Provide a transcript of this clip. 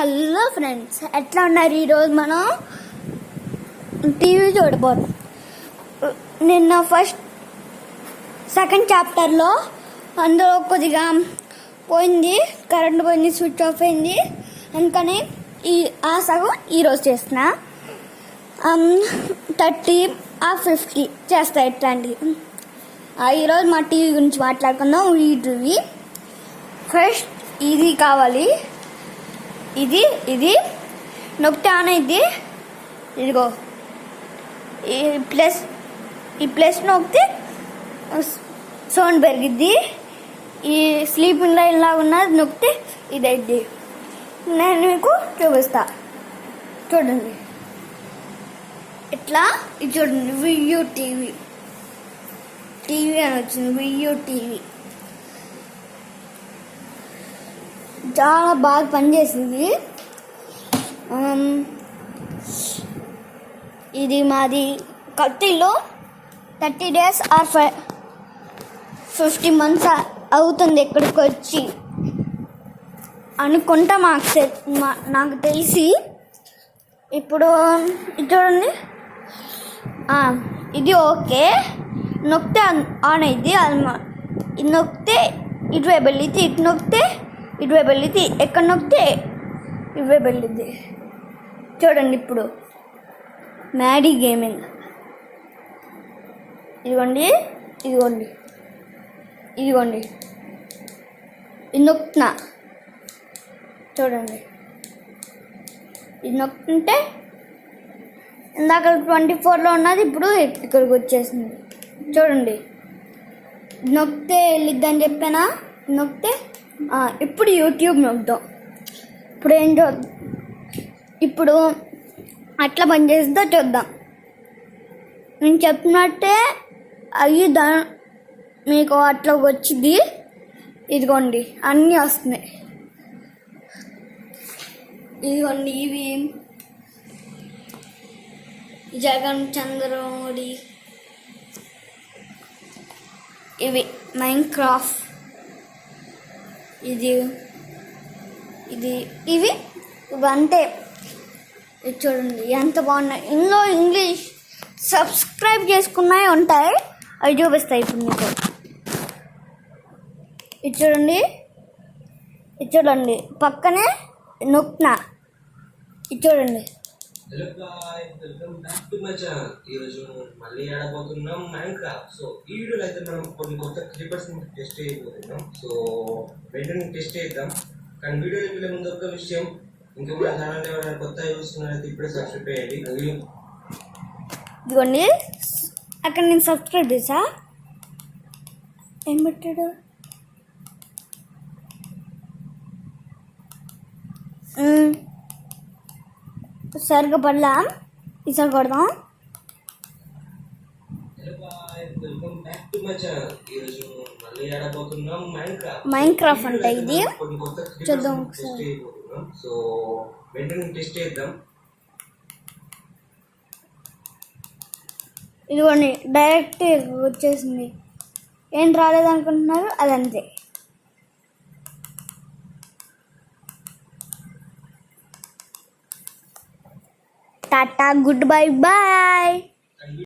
Hello friends, ఎట్లా ఉన్నారు? ఈరోజు మనం టీవీ చూడబోతున్నాం. నిన్న సెకండ్ చాప్టర్లో అందులో కొద్దిగా పోయింది, కరెంట్ పోయింది, స్విచ్ ఆఫ్ అయింది. అందుకని ఆ సగం ఈరోజు చేస్తున్నా. 30 or 50 చేస్తా ఇట్లాంటివి. ఈరోజు మా టీవీ గురించి మాట్లాడుకుందాం. ఈ టీవీ ఫస్ట్ ఇది కావాలి. ఇది నొక్కితే ఆన్ అయింది. ఇదిగో ఈ ప్లస్ నొక్కితే సౌండ్ పెరిగిద్ది. ఈ స్లీపింగ్ లైన్ లాగా ఉన్నది నొక్కితే ఇది అయింది. నేను మీకు చూపిస్తా, చూడండి. ఇట్లా ఇది చూడండి, వియూ టీవీ అని వచ్చింది. వియూ టీవీ చాలా బాగా పనిచేసింది. ఇది మాది కత్తిలో 30 days or 50 months అవుతుంది ఇక్కడికి వచ్చి అనుకుంటా. నాకు తెలిసి ఇప్పుడు చూడండి, ఇది ఓకే. నొక్కితే ఆన్ అయింది. ఇది నొక్కితే ఇటువైపు వెళ్ళిద్ది, ఇటు నొక్కితే ఇటువైపు వెళ్ళిద్ది, ఎక్కడ నొక్కితే ఇటువైపు వెళ్ళిద్ది. చూడండి ఇప్పుడు మ్యాడీ గేమింగ్. ఇదిగోండి ఇది నొక్కుతున్నా, చూడండి. ఇది నొక్కుంటే ఇందాక 24లో ఉన్నది ఇప్పుడు ఇక్కడికి వచ్చేసింది. చూడండి, నొక్కితే వెళ్ళిద్దని చెప్పానా. నొక్కితే ఇప్పుడు యూట్యూబ్ నొక్కుదాం. ఇప్పుడు అట్లా పనిచేస్తుందో చూద్దాం. నేను చెప్పినట్టే అవి మీకు అట్లా వచ్చింది. ఇదిగోండి అన్నీ వస్తున్నాయి. ఇదిగోండి ఇవి జగన్ చంద్రమోడి, ఇవి మైన్క్రాఫ్ట్, ఇవి అంతే. ఇది చూడండి ఎంత బాగున్నాయి. ఇందులో ఇంగ్లీష్ సబ్స్క్రైబ్ చేసుకున్నాయి ఉంటాయి, అవి చూపిస్తాయి ఇప్పుడు మీకు. ఇది చూడండి పక్కనే నొక్కినా. ఇది చూడండి. Hello guys, welcome back to my channel. ఈరోజు మళ్ళీ ఆడబోతున్నాం మైన్క్రాఫ్ట్. సో ఈ వీడియోలో అయితే మనం కొన్ని కొత్త క్రీపర్స్ టెస్ట్ చేయబోతున్నాం. సో వెంటనే టెస్ట్ చేద్దాం. కానీ వీడియోకి వెళ్ళే ముందు ఒక విషయం, ఇంకా మన ఛానల్ ఎవరైనా కొత్తగా చూస్తున్నారైతే ఇప్పుడే సబ్స్క్రైబ్ చేయండి. ఇదిగోండి అక్కడ నేను సబ్స్క్రైబ్ చేసా. ఏం పెట్టాడు? సరిగ్గా పడలా, ఈసారి కొడదాం. మైన్క్రాఫ్ట్ అంటే ఇది చూద్దాం ఒకసారి. సో వెంటనే టెస్ట్ చేద్దాం. ఇదిగోండి డైరెక్ట్ వచ్చేసింది. ఏం రాలేదనుకుంటున్నారు, అదంతే. Tata, goodbye bye.